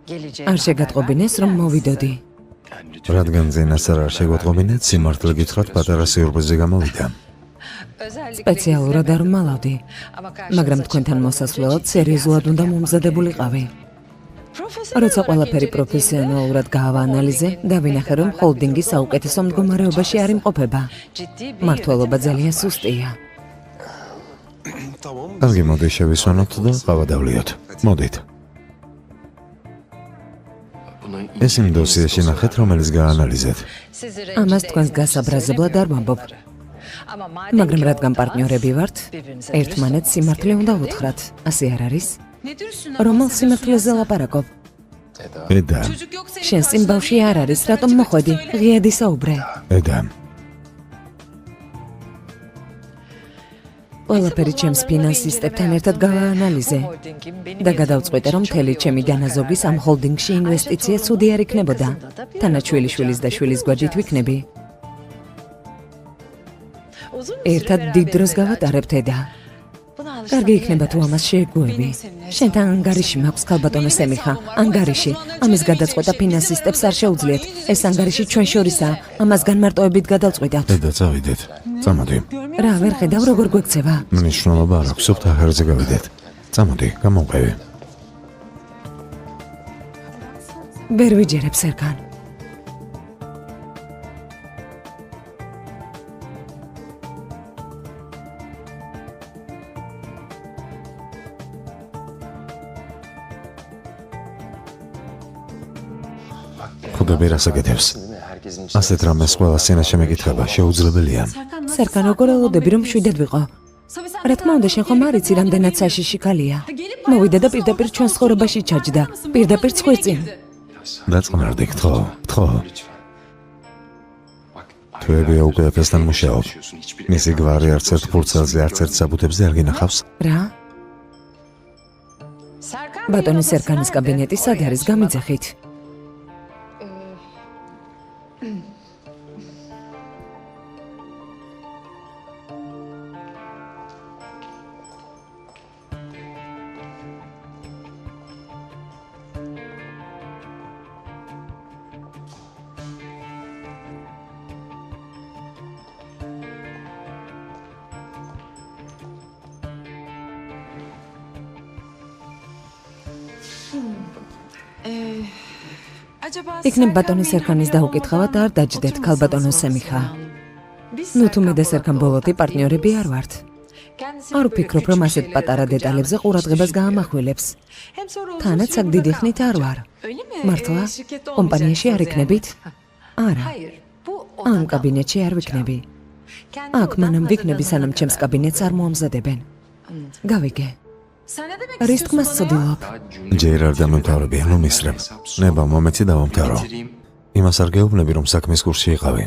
არ შეგატყობინეს რომ მოვიდოდი. რადგან ზენასარ არ შეგვატყობინეთ, სიმართლე გითხრათ პატარა სიურპრიზი გამოვიდა. სპეციალურად არ მალავდი, მაგრამ თქვენთან მოსასვლელად სერიოზულად უნდა მომზადებულიყავი. როცა ყველაფერი პროფესიონალურად გაავაანალიზე, დავინახე რომ ჰოლდინგი საუკეთესო მდგომარეობაში არ იმყოფება. მმართველობა ძალიან სუსტია. კარგი, მოდი შევისვენოთ და ყავადავლიოთ. მოდით. ეს იმ დოსიაში ნახეთ, რომელიც გაანალიზეთ. ამას თქვენს გასაბრაზებლად არ ვამბობ. მაგრამ რადგან პარტნიორები ვართ, ერთმანეთს სიმართლე უნდა ვუთხრათ. ასე არ არის? რომელ სიმართლეზე ლაპარაკობ? ედა. შენს წინ ბავშვი არ არის, რატომ მოხვედი? ღიადი საუბრე. ედა. ყველაფერი ჩემს ფინანსისტებთან ერთად გავაანალიზე და გადავწყვიტე, რომ მთელი ჩემი დანაზოგის ამ ჰოლდინგში ინვესტიცია ცუდი არ იქნებოდა. თანაც შვილიშვილის და შვილის გვაჯით ვიქნები. ერთად დიდ დროს გავატარებთ ედა. კარგი იქნება თუ ამას შეეგუები. შენთან ანგარიში მაქვს ქალბატონო სემიხა, ანგარიში. ამის გადაწყვეტა ფინანსისტებს არ შეუძლიათ. ეს ანგარიში ჩვენ შორისაა. ამას განმარტოებით გადავწყვიტავთ. ედა, წავიდეთ. წამოდი. რა ვერ ხედავ როგორ გვექცევა? მნიშვნელობა არ აქვს, სოფთა ჰერზე გავიდეთ. წამოდი, გამოვყევი. ვერ ვიჯერებ სერგან. ხუდები რასაკეთებს? ასეთ რამეს ყველა სცენაში მეკითხება, შეუძლებელია. სერგან, როგორ ელოდები რომ შვიდად ვიყო? რა თქმა უნდა, შენ ხომ არ იცი რამდენად საშიში ქალია. მოვიდა და პირდაპირ ჩვენს ცხოვრებაში ჩაჯდა. პირდაპირ ცხვირწინ. დაწყნარდი, გთხოვ. თვეები უკვე ეფესთან მუშაობ. მისი გვარი არც ერთ ფურცელზე, არც ერთ საბუთებზე არ გინახავს. რა? ბატონი სერგანის კაბინეტი სად არის? გამიძახით. იქნებ ბატონი სერგანის დაუკითხავად არ დაჯდეთ, ქალბატონო სემიხა. ნუ თუ მე და სერგან ბოლოდი პარტნიორები არ ვართ. არ ვფიქრობ, რომ ასეთ პატარა დეტალებზე ყურადღებას გაამახვილებს. თანაც აქ დიდი ხნით არ ვარ. მართლა? კომპანიაში არ იქნებით? არა. ამ კაბინეტში არ ვიქნები. აქ მანამ ვიქნები, სანამ ჩემს კაბინეტს არ მოამზადებენ. გავიგე. რის თქმას ცდილობ? ჯერ არ დამემთავრებია, ნუ მისრებ. ნება მომეცი დავამთავრო. იმას არ გეუბნები, რომ საქმის კურსში იყავი.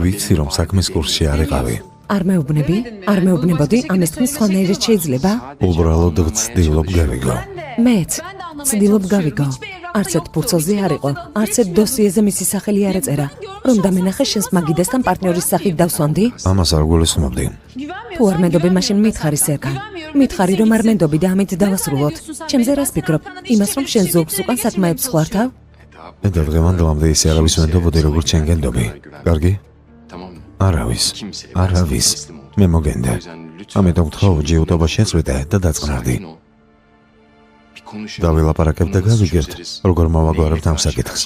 ვიცი, რომ საქმის კურსში არ იყავი. არ მეუბნები? არ მეუბნებოდი? ამის თქმის სხვანაირად შეიძლება? უბრალოდ ვცდილობ გავიგო. მეც ვცდილობ გავიგო. არც ერთ ფურცელზე არ იყო, არც ერთ დოსიეზე მისი სახელი არ ეწერა. რომ დამენახე შენს მაგიდასთან პარტნიორის სახით დავსვანდი? ამას არ გულისხმობდი. თუ არ მენდობი, მაშინ მითხარი სერგან. მითხარი, რომ არ მენდობი და ამით დავასრულოთ. ჩემზე რას ფიქრობ? იმას, რომ შენ ზოგს უკან საქმეებს ხვართავ? ედა, დღევანდელამდე ისე არავის მენდობოდი, როგორც შენ გენდობი. კარგი? არავის. მე მოგენდე. ამიტომ გთხოვ, ჯიუტობა შეწყვეტე და დაწყნარდი. დავილაპარაკებ და გავიგებთ, როგორ მოვაგვარებთ ამ საკითხს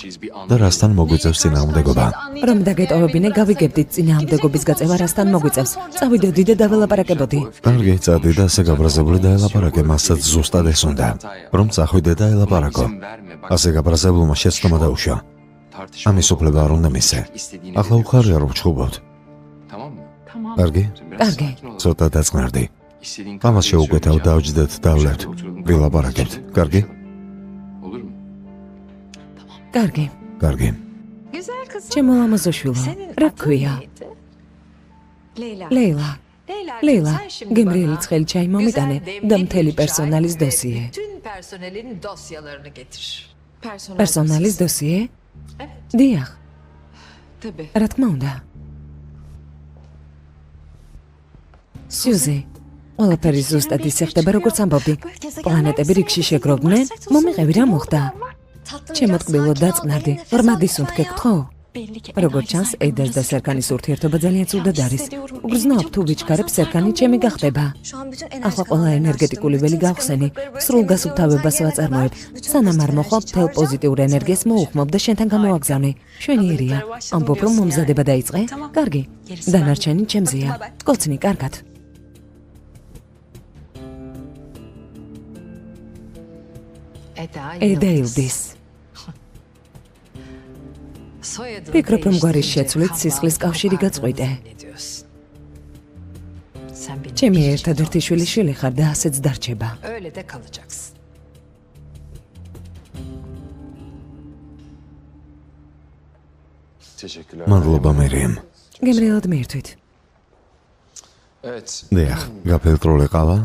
და რასთან მოგვიწევს წინააღმდეგობა. რომ დაგეტოვებინე, გავიგებდით წინააღმდეგობის გაწევა რასთან მოგვიწევს. წავიდოდი და დაველაპარაკებოდი. კარგი, წადი და ასე გაბრაზებული დაელაპარაკე, მასაც ზუსტად ეს უნდა. რომ წახვიდე და ელაპარაკო. ასე გაბრაზებულმა შეცდომა დაუშვა. ამის უფლება არ უნდა მისცე. ახლა უხარია რომ ვჩხუბობთ. კარგი? კარგი. ცოტა დაწყნარდი. ამას შეუკვეთავ, დავჯდეთ, დავლევთ, ვილაპარაკებთ. კარგი? კარგი. კარგი. ჩემო ლამაზოშვილო, რა გქვია? ლეილა. ლეილა, გემრიელი ცხელი ჩაი მომიტანე და მთელი პერსონალის დოსიე. პერსონალის დოსიე? დიახ. რა თქმა უნდა. სიუზი, ყველაფერი ზუსტად ისე ხდება, როგორც ამბობდი. პლანეტები რიგში შეგროვდნენ, მომიყევი რა მოხდა. ჩემო ტკბილო დაწყნარდი, ღრმად ისუნთქე გთხოვ. როგორც ჩანს, ედას და სერკანის ურთიერთობა ძალიან ცუდად არის. უგრძნობ თუ ვიჩქარებ სერკანი ჩემი გახდება. ახლა ყველა ენერგეტიკული ველი გავხსენი, სრულ გასუფთავებას ვაწარმოებ. სანამ არ მოხვალ მთელ პოზიტიურ ენერგიას მოუხმობ და შენთან გამოვაგზავნე. მშვენიერია. ამბობ რომ მომზადება დაიწყე? კარგი. დანარჩენი ჩემზეა. კოცნი, კარგად. ედა ილდის. ფიქრობ, რომ გვარის შეცვლით სისხლის კავშირი გაწყვიტე. ჩემი ერთადერთი შვილი ხარ და ასეც დარჩება. მადლობა მერიამ. გემრიელად მიირთვით. დიახ, გაფილტრული ყავა.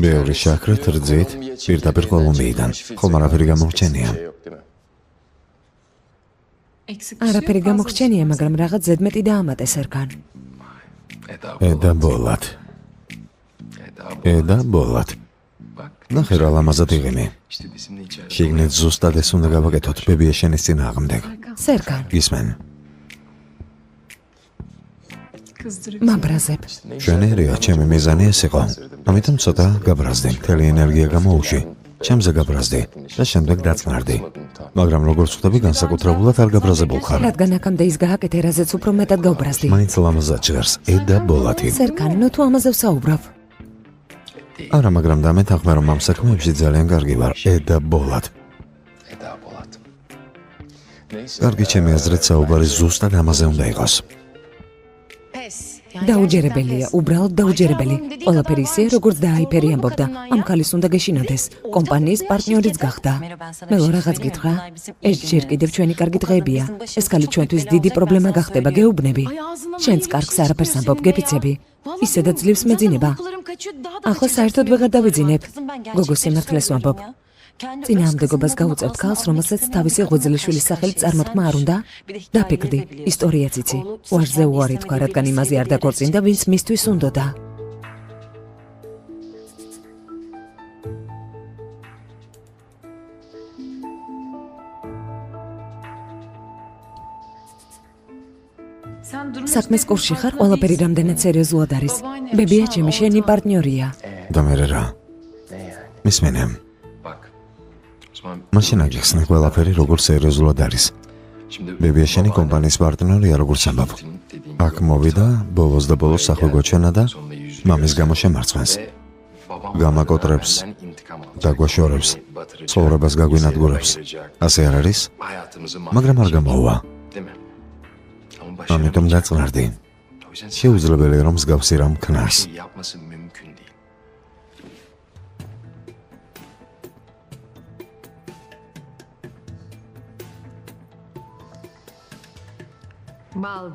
ბევრი შაქრით, რძით, პირდაპირ კოლუმბიიდან. ხომ არაფერი გამორჩენია. არაფერი გამოგრჩენია, მაგრამ რაღაც ზედმეტი დაამატე სერკან. ედა ბოლად. ნახე რა ლამაზად იღიმე. შიგნით ზუსტად ეს უნდა გავაკეთოთ ბებია შენის წინააღმდეგ. სერკან, გისმენ. მაბრაზებ. მშვენიერია, ჩემი მიზანი ეს იყო. ამიტომ ცოტა გაბრაზდი, მთელი ენერგია გამოუში. ჩემზე გაბრაზდი და შემდეგ დაწყნარდი. მაგრამ როგორც ხვდები, განსაკუთრებულად არ გაბრაზებულ ხარ. რადგან აქამდე ის გააკეთე, რაზეც უფრო მეტად გავბრაზდი. მაინც ლამაზად ჟღერს, ედა ბოლათი. სერკან, ნუ თუ ამაზე ვსაუბრობ. არა, მაგრამ დამეთანხმე, რომ ამ საქმეებში ძალიან კარგი ვარ, ედა ბოლად. კარგი, ჩემი აზრით საუბარი ზუსტად ამაზე უნდა იყოს. დაუჯერებელია, უბრალოდ დაუჯერებელი. ყველაფერი ისე, როგორც დააიფერი ამბობდა. ამ ქალის უნდა გეშინოდეს. კომპანიის პარტნიორიც გახდა. მელო რაღაც გითხრა? ეს ჯერ კიდევ ჩვენი კარგი დღეებია. ეს ქალი ჩვენთვის დიდი პრობლემა გახდება, გეუბნები. შენც კარგს არაფერს ამბობ, გეფიცები. ისედაც ძლივს მეძინება. ახლა საერთოდ ვეღარ დავიძინებ. გოგო სიმართლეს ვამბობ. წინააღმდეგობას გაუწევთ ქალს, რომელსაც თავისი ღვიძლიშვილის სახელით წარმოთქმა არ უნდა? დაფიქრდი, ისტორიაც იცი. უარზე უარი თქვა, რადგან იმაზე არ დაგორწინდა, ვინც მისთვის უნდოდა. საქმის კურსში ხარ, ყველაფერი რამდენად სერიოზულად არის. ბებია ჩემი შენი პარტნიორია. და მე რა? მისმენემ. მაშინ აგიხსნე ყველაფერი როგორც სერიოზულად არის. ბებია შენი კომპანიის პარტნიორია, როგორც ამბობ. აქ მოვიდა, ბოლოს და ბოლოს სახვე გოჩვენა და მამის გამო შემარცხენს. გამაკოტრებს, დაგვაშორებს, ცხოვრებას გაგვინადგურებს. ასე არ არის? მაგრამ არ გამოვა. ამიტომ დაწყნარდი. შეუძლებელია რომ მსგავსი რამ ქნას.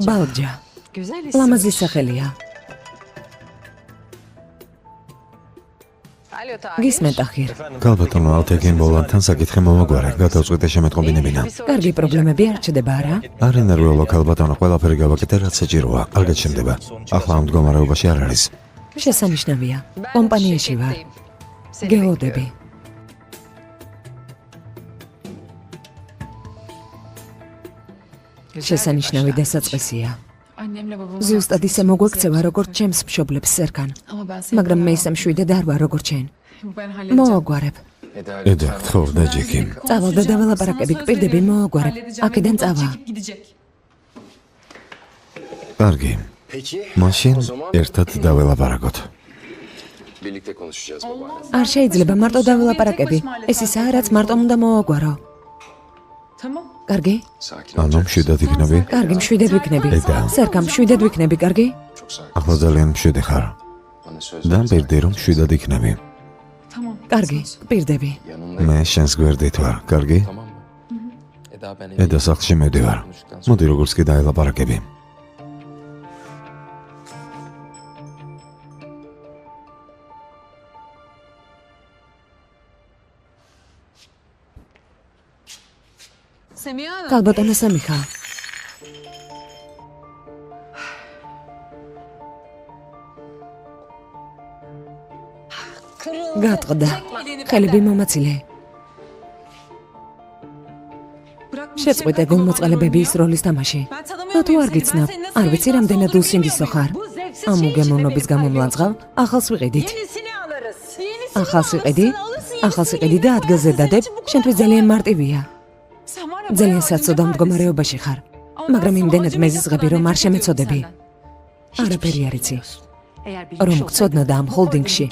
ბალჯა. ლამაზი სახელია. გისმენთ ახირ. გალბატონო ალთეგენ ბოლანთან საკითხი მომაგვარე, გადავწყვიტე შემეთყობინებინა. კარგი პრობლემები არ ჩდება, არა? არ ენერვიულო გალბატონო, ყველაფერი გავაკეთე, რაც საჭიროა. არ გაჩნდება. ახლა ამ მდგომარეობაში არ არის. შესანიშნავია. კომპანიაში ვარ. გელოდები. შესანიშნავი დასაწყისია. ზუსტად ისე მოგვექცევა, როგორც ჩემს მშობლებს სერკან. მაგრამ მე ისე მშვიდად არ ვარ, როგორც შენ. მოაგვარებ. ედა, გთხოვ, დაჯექი. წავალ და დაველაპარაკები, გპირდები, მოაგვარებ. აქედან წავა. კარგი. მაშინ ერთად დაველაპარაკოთ. არ შეიძლება მარტო დაველაპარაკები. ეს ისაა, რაც მარტო უნდა მოაგვარო. კარგი? ანუ მშვიდად იქნები? კარგი, მშვიდად ვიქნები. ედა. სერკან, მშვიდად ვიქნები, კარგი? ახლა ძალიან მშვიდი ხარ. დამბერდი რომ მშვიდად იქნები. კარგი, გპირდები. მე შენს გვერდით ვარ, კარგი? ედა სახლში მედივარ. მოდი როგორც კი დაელაპარაკები. გალბატონო სამიხა. გატყდა. ხელები მომაცილე. შეწყვიტე გულმოწყალებები ის როლის თამაში. თუ არ გიცნობ, არ ვიცი რამდენად უსინდისო ხარ. ამ უგემოვნობის გამო მლანძღავ, ახალს ვიყიდით. ახალს ვიყიდი და ადგილზე დადებ, შენთვის ძალიან მარტივია. ძალიან საცოდო მდგომარეობაში ხარ, მაგრამ იმდენად მეზიზღები, რომ არ შემეცოდები. არაფერი არ იცი. რომ გწოდნა და ამ ჰოლდინგში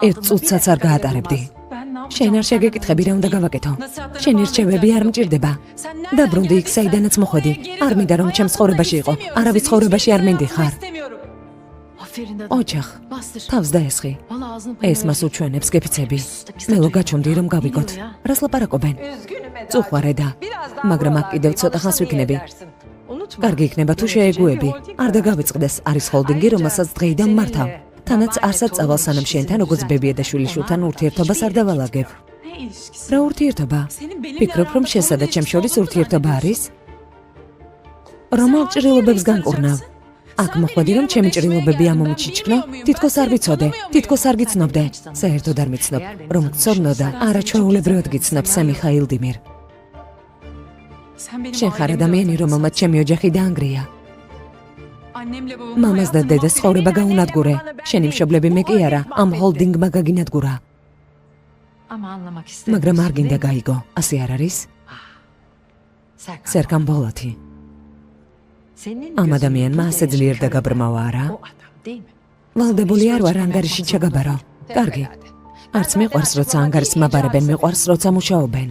ერთ წუთსაც არ გაატარებდი. შენ არ შეგეკითხები რა უნდა გავაკეთო. შენი რჩევები არ მჭირდება. დაბრუნდი იქ, საიდანაც მოხვედი. არ მინდა რომ ჩემს ცხოვრებაში იყო. არავის ცხოვრებაში არ მინდიხარ. ოჯახ, თავს დაესხი. ეს მას უჩვენებს გეფიცები. მელო გაჩვენდი რომ გავიგოთ. რას ლაპარაკობენ? წუხვარე და, მაგრამ აქ კიდევ ცოტა ხანს ვიქნები. კარგი იქნება თუ შეეგუები. არ დაგავიწყდეს, არის ჰოლდინგი, რომელსაც დღეიდან მართავ. თანაც არსად წავალ სანამ შენთან როგორც ბებია და შვილიშვილთან ურთიერთობას არ დავალაგებ. რა ურთიერთობა? ფიქრობ რომ შენსა და ჩემს შორის ურთიერთობა არის? რომელ ჭრილობებს განკურნავ? აქ მოხვედი რომ ჩემი ჭრილობები ამ მომენტში ჩქნო, თითქოს არ ვიცოდე, თითქოს არ გიცნობდე. საერთოდ არ მიცნობ, რომ გცოდნო და არაჩვეულებრივად გიცნობ სამიხაილ დიმირ. შენ ხარ ადამიანი, რომელმაც ჩემი ოჯახი დაანგრია. მამას და დედას ცხოვრება გაუნადგურე. შენი მშობლები მე კი არა, ამ ჰოლდინგმა გაგინადგურა. მაგრამ არ გინდა გაიგო, ასე არ არის? სერკან ბოლოთი. ამ ადამიანმა ასე ძლიერ დაგაბრმავა არა? ვალდებული არ ვარ ანგარიში ჩაგაბარო. კარგი. არც მიყვარს როცა ანგარიშს მაბარებენ, მიყვარს როცა მუშაობენ.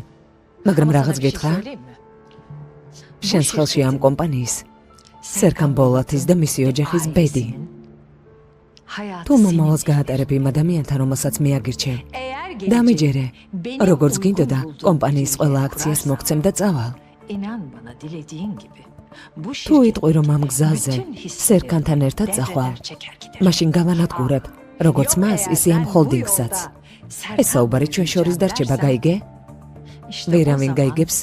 მაგრამ რაღაც გითხრა? შენს ხელში ამ კომპანიის სერკან ბოლოთის და მისი ოჯახის ბედი. თუ მომავალს გაატარებ იმ ადამიანთან, რომელსაც მე აგირჩევ, დამიჯერე, როგორც გინდოდა, კომპანიის ყველა აქციას მოგცემ და წავალ. თუ იტყვი რომ ამ გზაზე სერკანთან ერთად წახვალ, მაშინ გავანადგურებ, როგორც მას, ისე ამ ჰოლდინგსაც. ეს საუბარი ჩვენ შორის დარჩება, გაიგე? ვერავინ გაიგებს,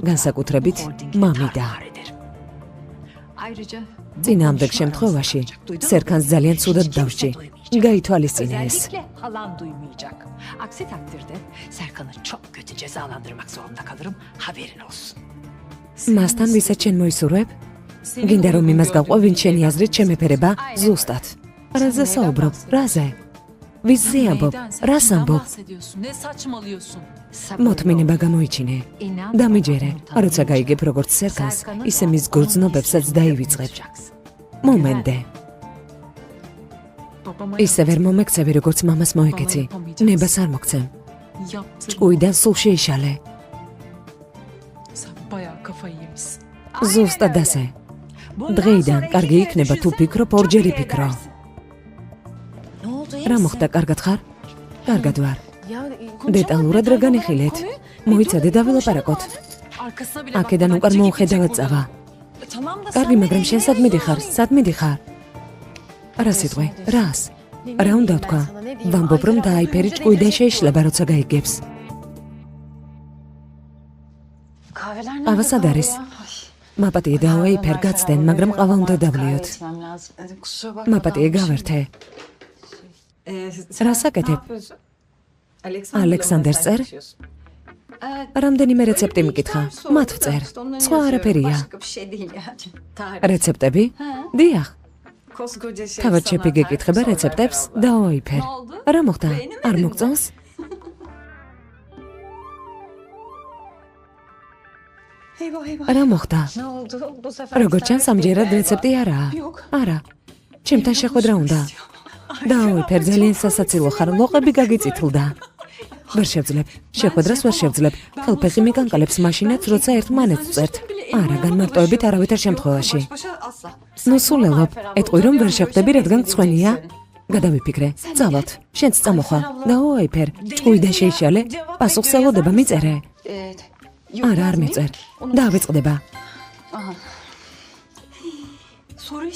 განსაკუთრებით მამიდა. წინააღმდეგ შემთხვევაში სერკანს ძალიან ცუდად დავსჭი. გაითვალისწინე ეს. მასთან ვისაც შენ მოისურვებ? გინდა რომ იმას გავყვე, ვინც შენი აზრით შემეფერება ზუსტად. რაზე საუბრობ? რაზე? ვიზზე ამბობ? რას ამბობ? მოთმინება გამოიჩინე. დამიჯერე, როცა გაიგებ როგორც სერკანს, ისე მის გრძნობებსაც დაივიწყებ. მომენტე. ისე ვერ მომექცევი, როგორც მამას მოეკეცი. ნებას არ მოგცემ. ჭკუიდან სულ შეიშალე. ზუსტად ასე. დღეიდან კარგი იქნება თუ ფიქრობ, ორჯერ იფიქრო. რა მოხდა, კარგად ხარ? კარგად ვარ. დეტალურად რა განიხილეთ? მოიცადე დავილაპარაკოთ. აქედან უკან მოუხედავად წავა. კარგი, მაგრამ შენ სად მიდიხარ? სად მიდიხარ? რა სიტყვი? რას? რა უნდა ვთქვა? ვამბობ რომ დააიფერი ჭკუიდან შეიშლება, როცა გაიგებს. ყავა სად არის? მაპატიე დავაიფერ გაცდენ, მაგრამ ყავა უნდა დავლიოთ. მაპატიე გავერთე. რას აკეთებ? ალექსანდერს წერ? რამდენიმე რეცეპტი მიკითხა, მათ ვწერ. სხვა არაფერია. რეცეპტები? დიახ. თავად შეფი გეკითხება რეცეპტებს, დავაიფერ. რა მოხდა? არ მოგწონს? რა მოხდა? როგორც ჩანს, ამჯერად რეცეპტი არაა. არა. ჩემთან შეხვედრა უნდა. დავაიფერ, ძალიან სასაცილო ხარ, ლოყები გაგიწითლდა. ვერ შევძლებ. შეხვედრას ვერ შევძლებ. ხელფეხი მიკანკალებს მაშინაც, როცა ერთმანეთს წერთ. არა, განმარტოებით არავითარ შემთხვევაში. ნუ სულელობ, ეტყვი რომ ვერ შეხვდები, რადგან გცხვენია? გადავიფიქრე. წავალთ. შენც წამოხვალ. დავაიფერ, ჭკუიდან შეიშალე? პასუხს ელოდება, მიწერე. არა, არ მიწერ. დავიწყდება.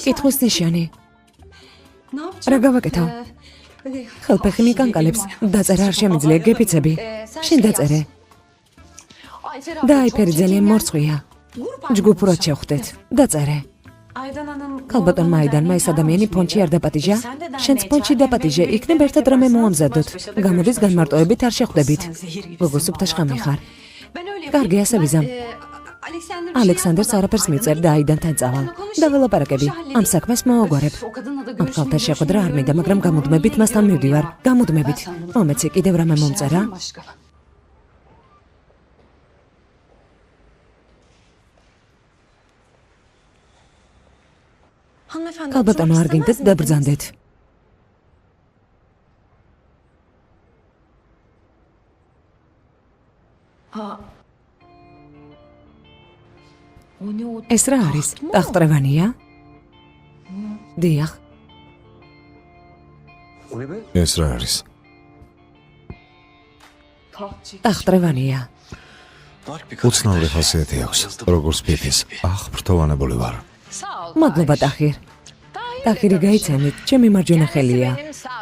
კითხვის ნიშანი. რა გავაკეთო? ხელფეხი მიკანკალებს, დაწერა არ შემიძლია, გეფიცები. შენ დაწერე. დააიფერი ძალიან მორცხვია. ჯგუფურად შევხვდეთ. დაწერე. ქალბატონმა აიდანმა ეს ადამიანი ფონჩი არ დაპატიჟა? შენც ფონჩი დაპატიჟე, იქნებ ერთად რამე მოამზადოთ. გამოდის განმარტოებით არ შეხვდებით. გოგოსუფთა შხამი ხარ. კარგი, ასე ვიზამ. ალექსანდერს არაფერს მიწერ და აიდანთან წავალ. დაველაპარაკები. ამ საქმეს მოაგვარებ. ამ ხალხთან შეხვედრა არ მინდა, მაგრამ გამუდმებით მასთან მივდივარ. გამუდმებით. მომეცი, კიდევ რამე მომწერა? ქალბატონო, არ გინდათ დაბრძანდეთ. ეს რა არის? ტახტრევანია? დიახ. ეს რა არის? ტახტრევანია. უცნაური ხასიათი აქვს, როგორც ფიფის. აღფრთოვანებული ვარ. მადლობა, ტახირ. ტახირი გაიცანით, ჩემი მარჯვენა ხელია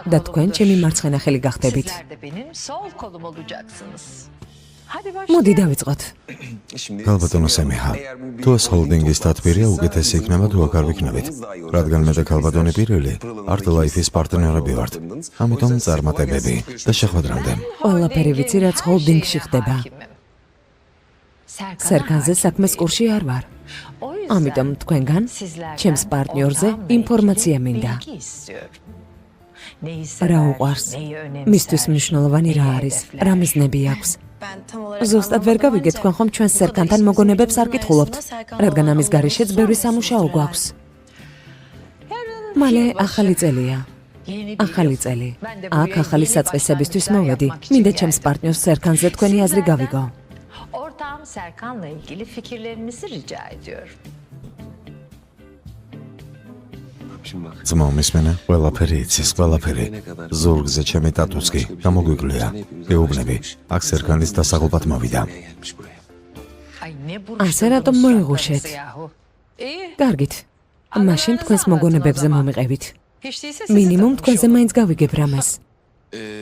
და თქვენ ჩემი მარცხენა ხელი გახდებით. მოდი დავიწყოთ. ქალბატონო სემიჰა, თუ ეს ჰოლდინგის დათბირია უკეთესი იქნება თუ აქ არ ვიქნებით, რადგან მე და ქალბატონი პირველი არტ-ლაიფის პარტნიორები ვართ. ამიტომ წარმატებები და შეხვედრამდე. ყველაფერი ვიცი, რაც ჰოლდინგში ხდება. სერკანზე საქმეს კურსში არ ვარ. ამიტომ თქვენგან ჩემს პარტნიორზე ინფორმაცია მინდა. რა უყვარს? მისთვის მნიშვნელოვანი რა არის? რა მიზნები აქვს? ზუსტად ვერ გავიგეთ, თქვენ ხომ ჩვენს სერკანთან მოგონებებს არ კითხულობთ, რადგან ამის გარეშეც ბევრი სამუშაო გვაქვს. მალე ახალი წელია. ახალი წელი. აქ ახალი საწყისებისთვის მოვედი. მინდა ჩემს პარტნიორს სერკანზე თქვენი აზრი გავიგო. Ortağım Serkan'la ilgili fikirlerinizi rica ediyorum. ძმა მისმენა, ყველაფერი იცის, ყველაფერი. ზურგზე ჩემი ტატუცკი, გამოგვიკლია. ეუბნები, აქ სერკანის დასაღლბად მოვიდა. ასე რატომ მოიღუშეთ? კარგით. მაშინ თქვენს მოგონებებზე მომიყევით. მინიმუმ თქვენზე მაინც გავიგებ რამეს.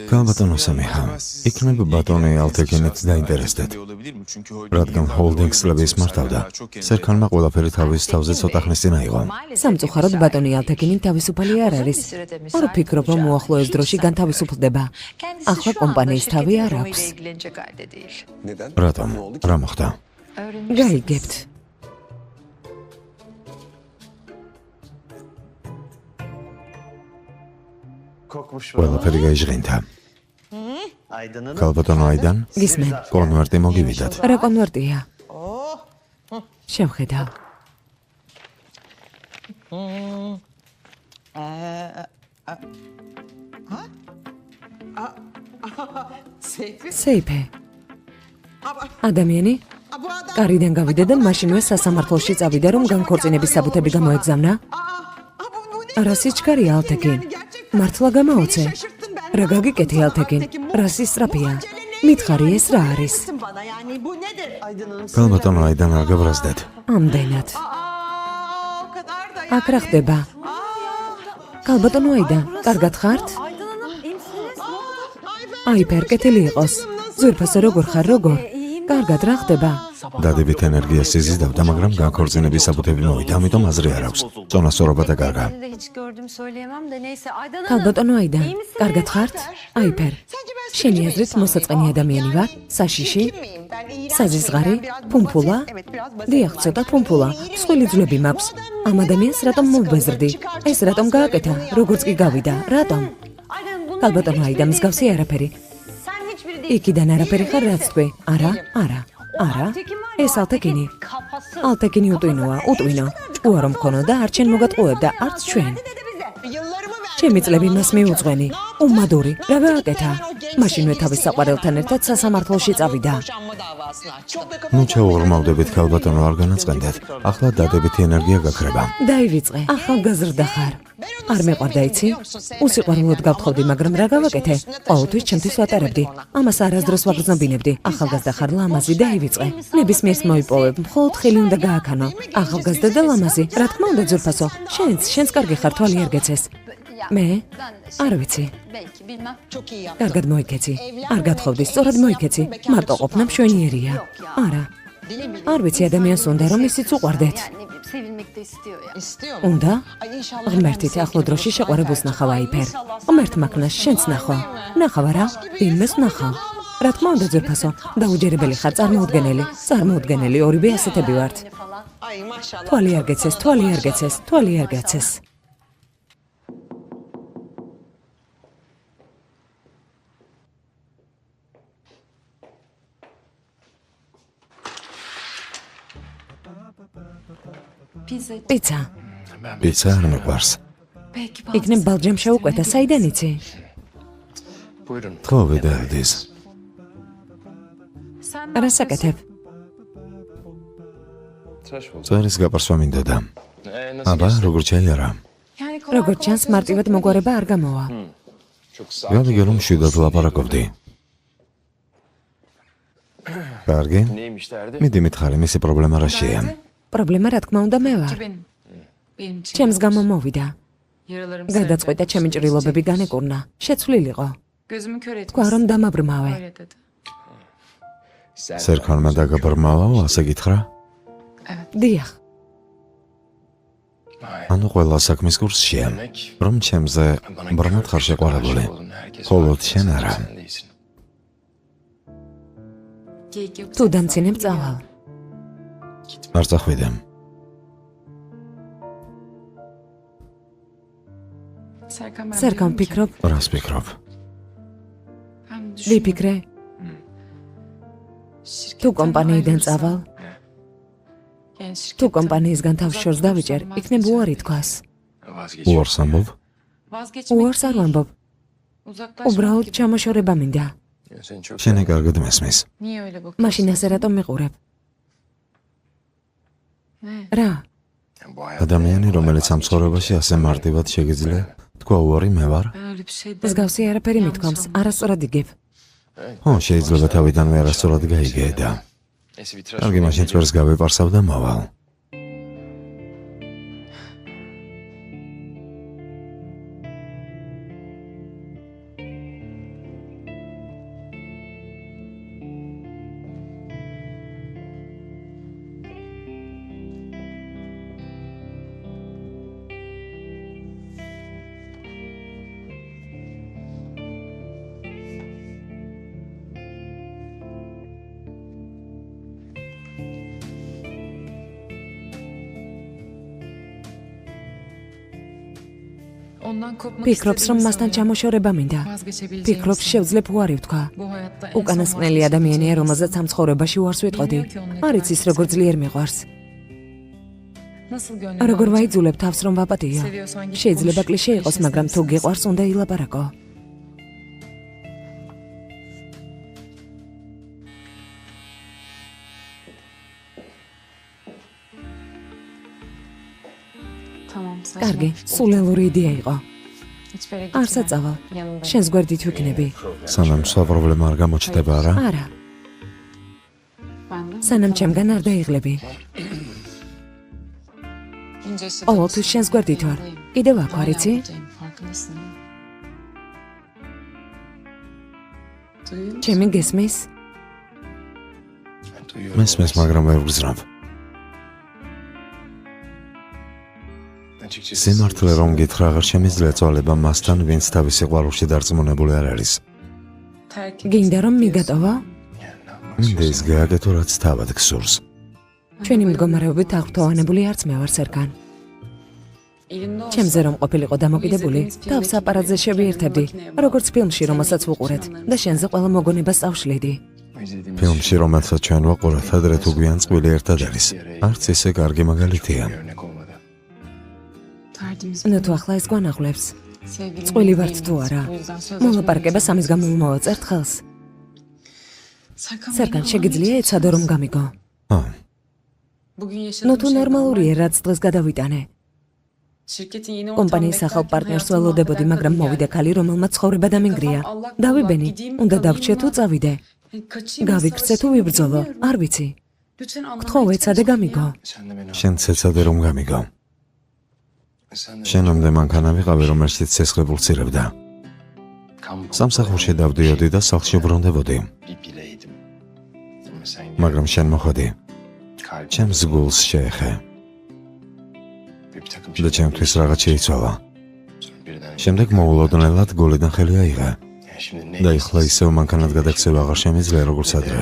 ქალბატონო სემიჰა, იქნება ბატონი ალთეკინით დაინტერესდეთ. რადგან ჰოლდინგს ლების მართავდა, სერკანმა ყველაფერი თავის თავზე ცოტა ხნის წინ აიღო. სამწუხაროდ ბატონი ალთეკინი თავისუფალი არ არის. არ ვფიქრობ, რომ უახლოეს დროში განთავისუფლდება. ახლა კომპანიის თავი არ აქვს. რატომ? რა მოხდა? გაიგებთ. ყველაფერი გაიჟღინდა. ქალბატონო აიდან? გისმენ. კონვერტი მოგივიდათ. რა კონვერტია? შევხედავ. სეიფე. ადამიანი? კარიდან გავიდა და მაშინვე სასამართლოში წავიდა, რომ განქორწინების საბუთები გამოეგზავნა. რა სიჩქარია ალთეკინ? მართლა გამაოცე? რა გაგიკეთე ალთეკინ? რა სისწრაფეა? მითხარი ეს რა არის? ქალბატონო აიდან არ გაბრაზდეთ. ამდენად. აქ რა ხდება? ქალბატონო აიდან, კარგად ხართ? აი, პერკეთილი იყოს. ზურფასო როგორ ხარ, როგორ? კარგად რა ხდება? დადებით ენერგიას იზიდავდა, მაგრამ განქორწინების საბუთები მოვიდა, ამიტომ აზრი არ აქვს. წონასწორობა და კარგა. ქალბატონო აიდან, კარგად ხართ? აიფერ. შენი აზრით მოსაწყენი ადამიანი ვარ? საშიში? საზიზღარი? ფუმფულა? დიახ, ცოტა ფუმფულა. მსხვილი ძვლები მაქვს. ამ ადამიანს რატომ მოვბეზრდი? ეს რატომ გააკეთა? როგორც კი გავიდა? რატომ? ქალბატონო აიდან, მსგავსი არაფერი. იქიდან არაფერი ხარ რაც თქვი? არა, არა. არა, ეს ალთეკინი. ალთეკინი უტვინოა, უტვინო. ჭკუა რომ მქონოდა, არ ჩვენ მოგატყუებდა, არც ჩვენ. ჩემი წლები მას მიუძღვენი. უმადური, რა გააკეთა? მაშინვე თავის საყვარელთან ერთად სასამართლოში წავიდა. ნუ ჩაუღრმავდებით ქალბატონო, არ განაწყენდეთ. ახლა დადებითი ენერგია გაქრება. დაივიწყე, ახალგაზრდა ხარ. არ მეყვარდა იცი? უსიყვარულოდ გავთხოვდი, მაგრამ რა გავაკეთე? ყოველთვის ჩემთვის ვატარებდი. ამას არასდროს ვაგრძნობინებდი. ახალგაზრდა ხარ, ლამაზი, დაივიწყე. ნებისმიერს მოიპოვებ, მხოლოდ ხელი უნდა გააქანო. ახალგაზრდა და ლამაზი, რა თქმა უნდა ძვირფასო. შენც კარგი ხარ, თვალი არ გეცეს. მე? არ ვიცი. კარგად მოიქეცი. არ გათხოვდი, სწორად მოიქეცი. მარტო ყოფნა მშვენიერია. არა. არ ვიცი ადამიანს უნდა რომ ისიც უყვარდეთ. უნდა? ღმერთით ახლო დროში შეყვარებულს ნახავ აიფერ. ღმერთ მაქნას შენც ნახო. ნახავ არა? ფილმს ნახავ. რა თქმა უნდა ძვირფასო, დაუჯერებელი ხარ, წარმოუდგენელი, ორივე ასეთები ვართ. თვალი არ გეცეს. პიცა. პიცა არ მიყვარს. იქნებ ბალჯამ შეუკვეთა, საიდან იცი? ხო, ვიდეოდის. რა საკეთებ? წვერის გაპარსვა მინდოდა. აბა, როგორ ჩაიარა? როგორც ჩანს, მარტივად მოგვარება არ გამოვა. გამიგე რომ მშვიდად ლაპარაკობდი. კარგი. მიდი მითხარი, მისი პრობლემა რაშია? პრობლემა რა თქმა უნდა მე ვარ. ჩემს გამო მოვიდა. გადაწყვიტა ჩემი ჭრილობები განეკურნა. შეცვლილიყო. თქვა რომ დამაბრმავე. სერქანმა დაგაბრმავაო, ასე გითხრა? დიახ. ანუ ყველა საქმის კურსშია, რომ ჩემზე ბრმად ხარ შეყვარებული. მხოლოდ შენ არა. თუ დამცინებ წავალ. არ წახვიდე. სერგან ვფიქრობ, რას ვფიქრობ? ვიფიქრე. თუ კომპანიიდან წავალ, თუ კომპანიისგან თავს შორს დავიჭერ, იქნებ უარი თქვას. უარს ამბობ? უარს არ ვამბობ. უბრალოდ ჩამოშორება მინდა. შენი კარგად მესმის. მაშინ ასე რატომ მიყურებ? რა? ადამიანი, რომელიც ამ ცხოვრებაში ასე მარტივად შეგიძლია, თქვა უარი მე ვარ? მსგავსი არაფერი მithქვამს, არასწორად იგებ. ხო, შეიძლება თავიდანვე არასწორად გაიგე და კარგი, მაშინ წვერს გავეპარსავ და მოვალ. ფიქრობს, რომ მასთან ჩამოშორება მინდა. ფიქრობს, შევძლებ უარი ვთქვა. უკანასკნელი ადამიანია, რომელზეც ამ ცხოვრებაში უარს ვიტყოდი. არ იცის, როგორ ძლიერ მიყვარს. როგორ ვაიძულებ თავს, რომ ვაპატიო. შეიძლება კლიშე იყოს, მაგრამ თუ გიყვარს, უნდა ილაპარაკო. კარგი, სულელური იდეა იყო. არ საწავალ. შენს გვერდით ვიქნები. სანამ სხვა პრობლემა არ გამოჩნდება, არა? არა. სანამ ჩემგან არ დაიღლები. ყოველთვის შენს გვერდით ვარ. კიდევ აქ ვარ, იცი? ჩემი გესმის? მესმის, მაგრამ ვერ ვგრძნობ. სიმართლე რომ გითხრა, აღარ შემიძლია წვალება მასთან, ვინც თავის სიყვარულში დარწმუნებული არ არის. გინდა რომ მიგატოვა? მინდა ის გააკეთო, რაც თავად გსურს. ჩვენი მდგომარეობით აღფრთოვანებული არც მე ვარ, სერგან. ჩემზე რომ ყოფილიყო დამოკიდებული, თავს აპარატზე შევიერთებდი, როგორც ფილმში, რომელსაც ვუყურეთ, და შენზე ყველა მოგონებას წავშლიდი. ფილმში, რომელსაც ჩვენ ვაყურეთ, ადრე თუ გვიან წყვილი ერთად არის. არც ისე კარგი მაგალითია. ნუ თუ ახლა ეს გვანაღვლებს. წყვილი ვართ თუ არა? მოლაპარაკება სამის გამო მოვაწერთ ხელს. სერგან, შეგიძლია ეცადო რომ გამიგო. ნუ თუ ნორმალურია, რაც დღეს გადავიტანე. კომპანიის ახალ პარტნიორს ველოდებოდი, მაგრამ მოვიდა ქალი, რომელმაც ცხოვრება დამინგრია. დავიბენი, უნდა დავრჩე თუ წავიდე. გავიქცე თუ ვიბრძოლო, არ ვიცი. გთხოვ, ეცადე გამიგო. შენც ეცადე რომ გამიგო. შენამდე მანქანა ვიყავი, რომელშიც სესხლი პულსირებდა. სამსახურში დავდიოდი და სახლში ბრუნდებოდი. მაგრამ შენ მოხვედი. ჩემს გულს შეეხე. და ჩემთვის რაღაც შეიცვალა. შემდეგ მოულოდნელად გოლიდან ხელი აიღე. და ეხლა ისევ მანქანად გადაქცევა აღარ შემიძლია როგორც ადრე.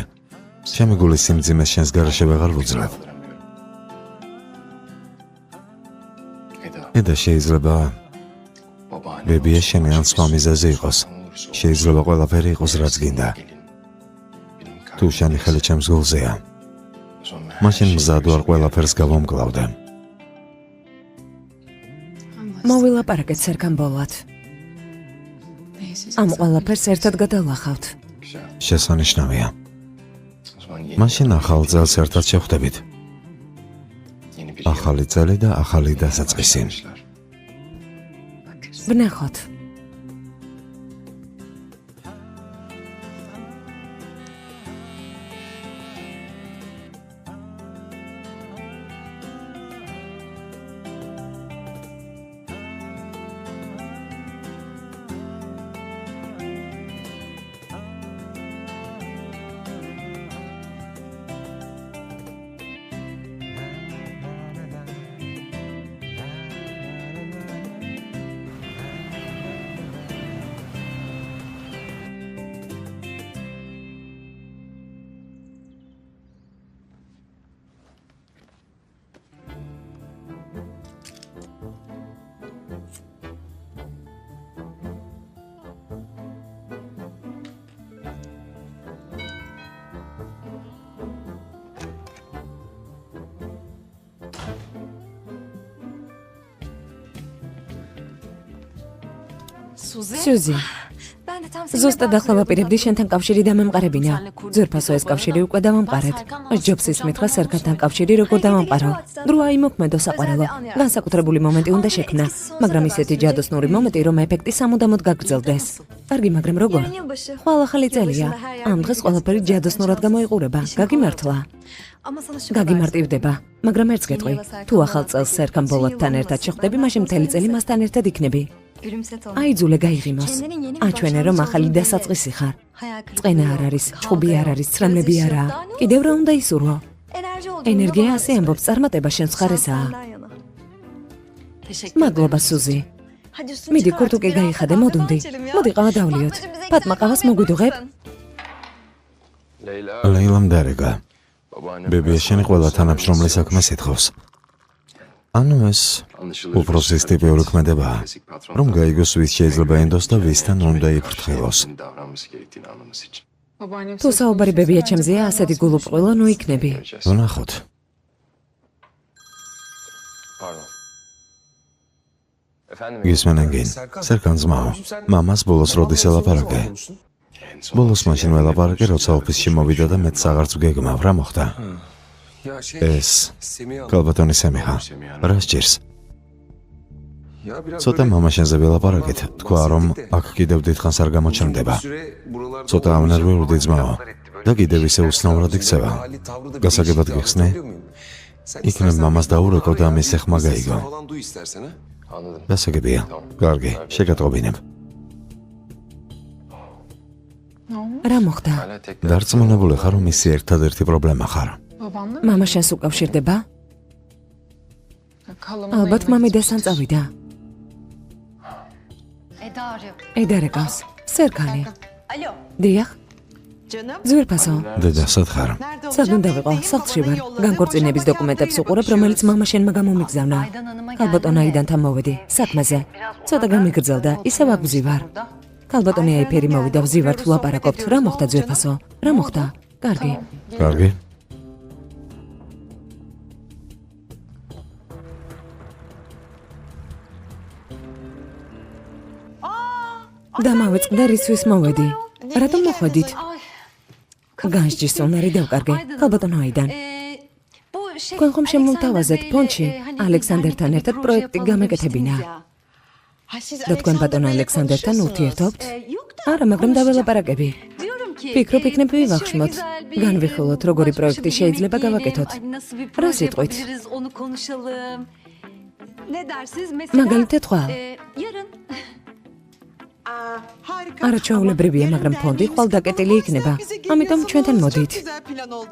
ჩემი გულის სიმძიმეს შენს გარეშე ვეღარ ვუძლებ. და შეიძლება ბებია შენი ან სხვა მიზეზი იყოს. შეიძლება ყველაფერი იყოს რაც გინდა. თუ შენი ხელი ჩემს გულზეა. მაშინ მზად ვარ ყველაფერს გავამკლავდე. მოვილაპარაკეთ სერგან ბოლად. ამ ყველაფერს ერთად გადავлахავთ. შესანიშნავია. მაშინ ახალ წელს ერთად შევხვდებით. ახალი წელი და ახალი დასაწყისი. ვნახოთ. სუზი, ზუსტად ახლა ვაპირებდი შენთან კავშირი დამემყარებინა. ძვირფასო ეს კავშირი უკვე დავამყარეთ. ჯობსის მითხრა სერგანთან კავშირი როგორ დავამყარო. დრო აიმოქმედო საყვარელო. განსაკუთრებული მომენტი უნდა შექმნა, მაგრამ ისეთი ჯადოსნური მომენტი, რომ ეფექტი სამუდამოდ გაგრძელდეს. კარგი, მაგრამ როგორ? ხვალ ახალი წელია. ამ დღეს ყველაფერი ჯადოსნურად გამოიყურება. გაგიმართლა? გაგიმარტივდება, მაგრამ ერთს გეტყვი. თუ ახალ წელს სერგან ბოლოდთან ერთად შეხვდები, მაშინ მთელი წელი მასთან ერთად იქნები. აიძულე გაიღიმოს. აჩვენე რომ ახალი დასაწყისი ხარ. წყენა არ არის, ჩხუბი არ არის, ცრემლები არაა. კიდევ რა უნდა ისურვო? ენერგია ასე ამბობს, წარმატება შენს ხარესაა. მადლობა სუზი. მიდი ქურთუკი გაიხადე, მოდუნდი. მოდი ყავა დავლიოთ. ფატმა ყავას მოგვიდუღებ? ლეილამ დარეგა. ბებია შენი ყველა თანამშრომლის საქმეს ეთხოვს. ანუ ეს უბრალოდ ტიპური ქმედებაა, რომ გაიგოს ვის შეიძლება ენდოს და ვისთან უნდა იფრთხილოს. თუ საუბარი ბებია ჩემზეა, ასეთი გულუბრყვილო ნუ იქნები. ვნახოთ. გისმენენგენ, სერგან ძმაო, მამას ბოლოს როდის ელაპარაკე? ბოლოს მაშინ ველაპარაკე, როცა ოფისში მოვიდა და მეც აღარც ვგეგმავ, რა მოხდა? ეს კალბატონი სემიხა, რა სჭირს? ცოტა მამა შენზე ველაპარაკეთ, თქვა რომ აქ კიდევ დიდხანს არ გამოჩნდება. ცოტა ამნერვიულდი ძმაო და კიდევ ისე უცნაურად იქცევა. გასაგებად გიხსნე? იქნებ მამას დაურეკო და მის ეხმა გაიგო. გასაგებია, კარგი, შეგატყობინებ. რა მოხდა? დარწმუნებული ხარ რომ ისი ერთადერთი პრობლემა ხარ? მამა შენს უკავშირდება? ალბათ მამიდასთან წავიდა. ედარეკავს, სერგანი. დიახ. ძვირფასო. დედასად ხარ? სად უნდა ვიყო? სახლში ვარ. განქორწინების დოკუმენტებს უყურებ, რომელიც მამა შენმა გამომიგზავნა. კალბატონ აიდანთან მოვედი, საქმეზე. ცოტა გამიგრძელდა, ისევ აგზივარ. კალბატონი აიფერი მოვიდა, ვზივართ, ვლაპარაკობთ. რა მოხდა ძვირფასო? რა მოხდა? კარგი. კარგი. დამავეწყდა რისთვის მოვედი. რატომ მოხვედით? განსჯის უნარი დავკარგე. კალბატონო აიდან. თქვენ ხომ შემოვთავაზეთ ფონდში ალექსანდერთან ერთად პროექტი გამეკეთებინა. და თქვენ ბატონო ალექსანდერთან ურთიერთობთ? არა, მაგრამ დაველაპარაკები. ფიქრობ იქნებ ვივახშმოთ. განვიხილოთ, როგორი პროექტი შეიძლება გავაკეთოთ. რა სიტყვით? მაგალითად ხვალ. არაჩვეულებრივია, მაგრამ ფონდი ხვალ დაკეტილი იქნება. ამიტომ ჩვენთან მოდით.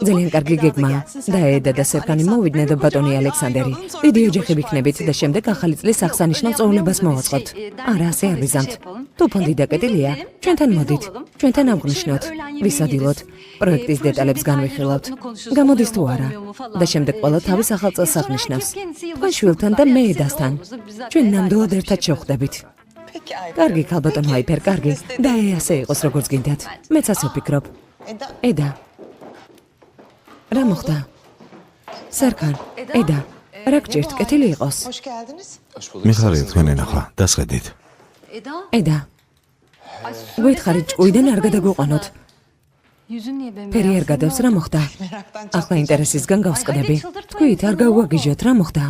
ძალიან კარგი გეგმაა. და ედა და სერკანი მოვიდნენ და ბატონი ალექსანდერი. დიდი ოჯახი ვიქნებით და შემდეგ ახალი წლის აღსანიშნავ წვეულებას მოვაწყობთ. არა, ასე არ ვიზამთ. თუ ფონდი დაკეტილია, ჩვენთან მოდით. ჩვენთან აღნიშნოთ, ვისადილოთ, პროექტის დეტალებს განვიხილავთ. გამოდის თუ არა. და შემდეგ ყველა თავის ახალ წელს აღნიშნავს. თქვენ შვილთან და მე ედასთან. ჩვენ ნამდვილად ერთად შევხვდებით. კარგი, ქალბატონო აიფერ, კარგი. და ასე იყოს, როგორც გინდათ. მეც ასე ვფიქრობ. ედა. რა მოხდა? სერკან, ედა. რა გჭირთ, კეთილი იყოს? მიხარია თქვენი ნახვა, დასხედით. ედა. გვითხარით ჭკუიდან არ გადაგვიყვანოთ. ფერი არ გადავს, რა მოხდა? ახლა ინტერესისგან გავსყდები. თქვით, არ გავუაგიჟოთ, რა მოხდა?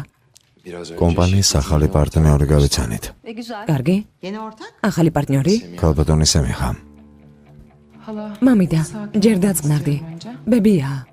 კომპანიის ახალი პარტნიორი გავიცანით. კარგი? ახალი პარტნიორი? ქალბატონი სემიხა. მამიდა, ჯერ დაწყნარდი. ბებია.